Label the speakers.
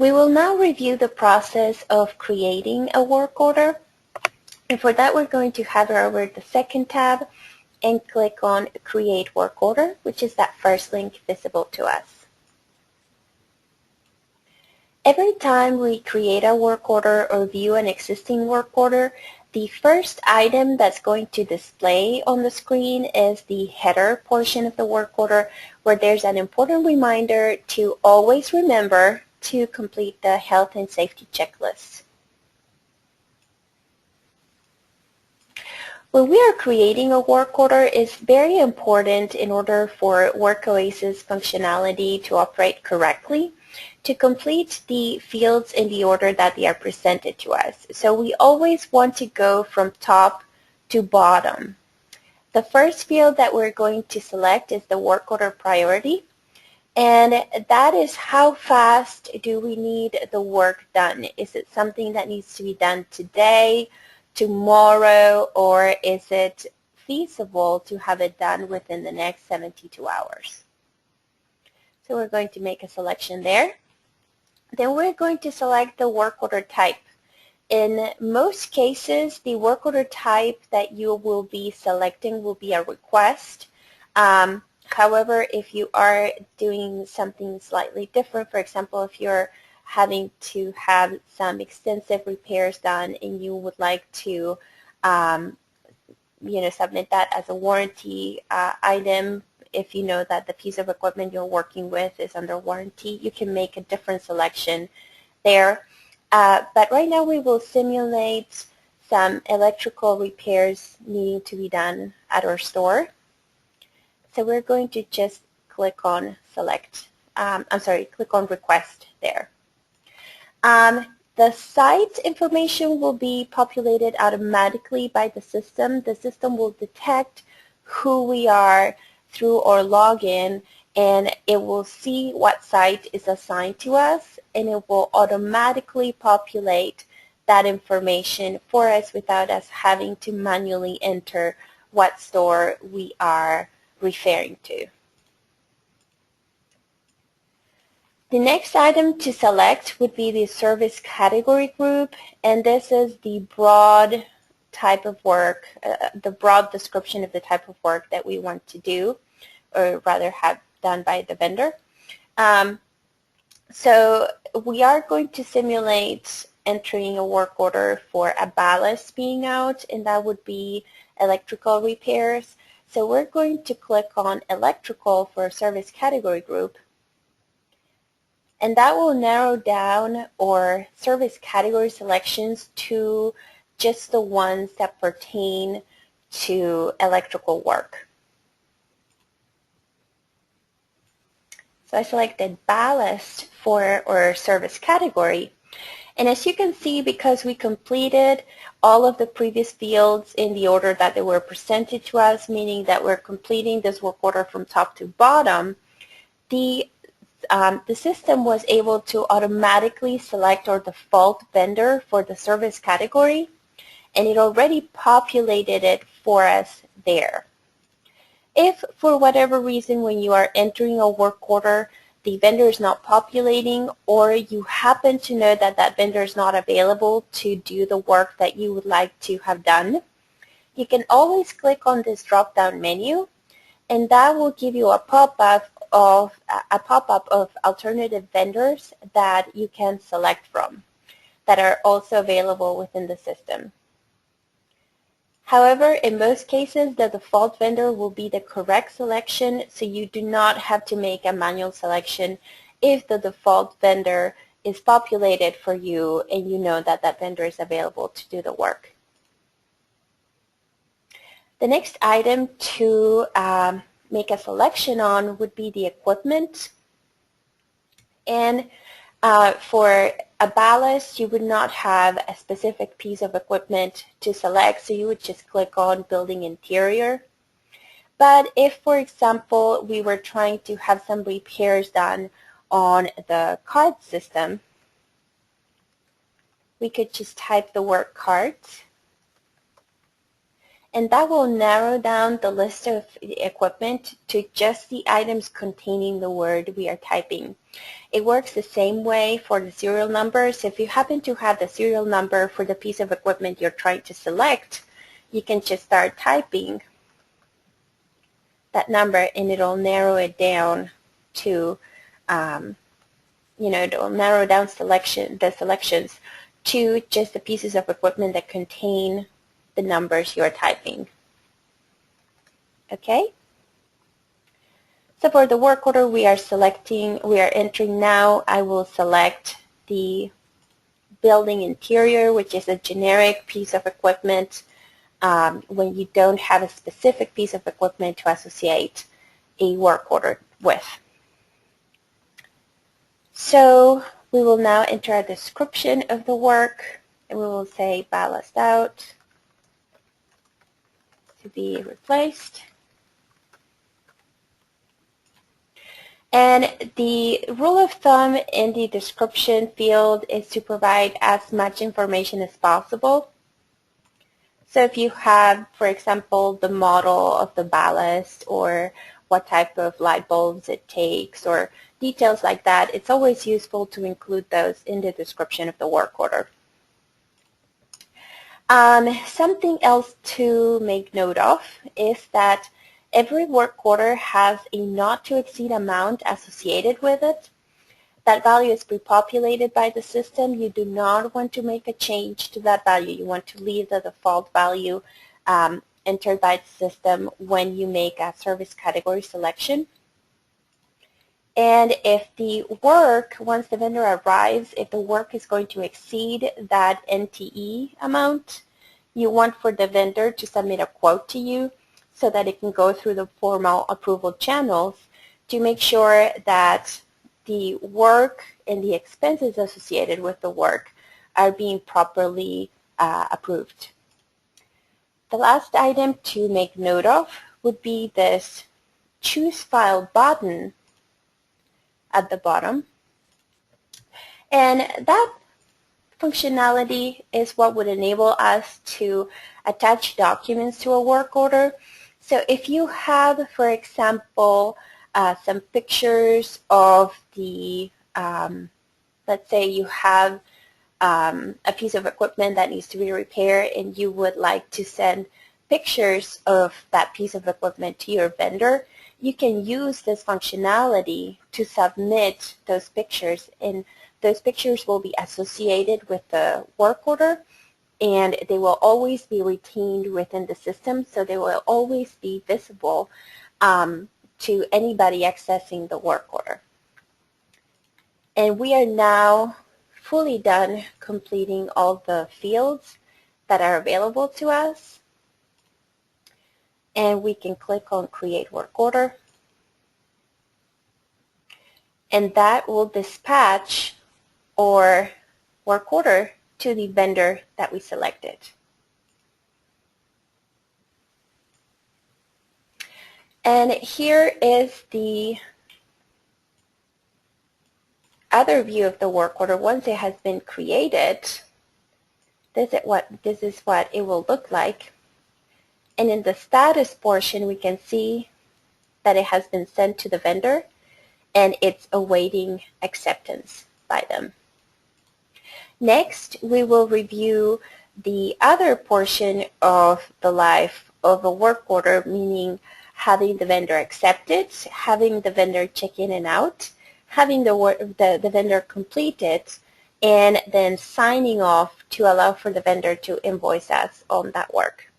Speaker 1: We will now review the process of creating a work order. And for that, we're going to hover over the second tab and click on Create Work Order, which is that first link visible to us. Every time we create a work order or view an existing work order, the first item that's going to display on the screen is the header portion of the work order, where there's an important reminder to always remember to complete the health and safety checklist. When we are creating a work order, it's very important in order for WorkOasis functionality to operate correctly to complete the fields in the order that they are presented to us. So we always want to go from top to bottom. The first field that we're going to select is the work order priority, and that is how fast do we need the work done. Is it something that needs to be done today, tomorrow, or is it feasible to have it done within the next 72 hours? So we're going to make a selection there. Then we're going to select the work order type. In most cases, the work order type that you will be selecting will be a request. However, if you are doing something slightly different, for example, if you're having to have some extensive repairs done and you would like to submit that as a warranty item, if you know that the piece of equipment you're working with is under warranty, you can make a different selection there. But right now we will simulate some electrical repairs needing to be done at our store. So we're going to just click on click on request there. The site information will be populated automatically by the system. The system will detect who we are through our login, and it will see what site is assigned to us, and it will automatically populate that information for us without us having to manually enter what store we are referring to. The next item to select would be the service category group, and this is the broad type of work, the broad description of the type of work that we want to do, or rather have done by the vendor. So we are going to simulate entering a work order for a ballast being out, and that would be electrical repairs. So we're going to click on electrical for a service category group, and that will narrow down our service category selections to just the ones that pertain to electrical work. So I selected ballast for our service category. And as you can see, because we completed all of the previous fields in the order that they were presented to us, meaning that we're completing this work order from top to bottom, the system was able to automatically select our default vendor for the service category, and it already populated it for us there. If for whatever reason when you are entering a work order the vendor is not populating, or you happen to know that that vendor is not available to do the work that you would like to have done, you can always click on this drop-down menu, and that will give you a pop-up of alternative vendors that you can select from that are also available within the system. However, in most cases, the default vendor will be the correct selection, so you do not have to make a manual selection if the default vendor is populated for you and you know that that vendor is available to do the work. The next item to make a selection on would be the equipment. And for a ballast, you would not have a specific piece of equipment to select, so you would just click on Building Interior. But if, for example, we were trying to have some repairs done on the cart system, we could just type the word cart, and that will narrow down the list of equipment to just the items containing the word we are typing. It works the same way for the serial numbers. If you happen to have the serial number for the piece of equipment you're trying to select, you can just start typing that number and it'll narrow it down to, it'll narrow down the selections to just the pieces of equipment that contain the numbers you're typing. Okay? So for the work order we are entering now, I will select the building interior, which is a generic piece of equipment when you don't have a specific piece of equipment to associate a work order with. So we will now enter a description of the work, and we will say ballast out to be replaced. And the rule of thumb in the description field is to provide as much information as possible. So if you have, for example, the model of the ballast or what type of light bulbs it takes or details like that, it's always useful to include those in the description of the work order. Something else to make note of is that every work order has a not to exceed amount associated with it. That value is pre-populated by the system. You do not want to make a change to that value. You want to leave the default value entered by the system when you make a service category selection. And if the work, once the vendor arrives, if the work is going to exceed that NTE amount, you want for the vendor to submit a quote to you so that it can go through the formal approval channels to make sure that the work and the expenses associated with the work are being properly approved. The last item to make note of would be this Choose File button at the bottom. And that functionality is what would enable us to attach documents to a work order. So if you have, for example, some pictures of the, let's say you have a piece of equipment that needs to be repaired and you would like to send pictures of that piece of equipment to your vendor, you can use this functionality to submit those pictures, and those pictures will be associated with the work order and they will always be retained within the system, so they will always be visible to anybody accessing the work order. And we are now fully done completing all the fields that are available to us. And we can click on Create Work Order. And that will dispatch our work order to the vendor that we selected. And here is the other view of the work order. Once it has been created, this is what it will look like. And in the status portion, we can see that it has been sent to the vendor and it's awaiting acceptance by them. Next, we will review the other portion of the life of a work order, meaning having the vendor accept it, having the vendor check in and out, having the vendor complete it, and then signing off to allow for the vendor to invoice us on that work.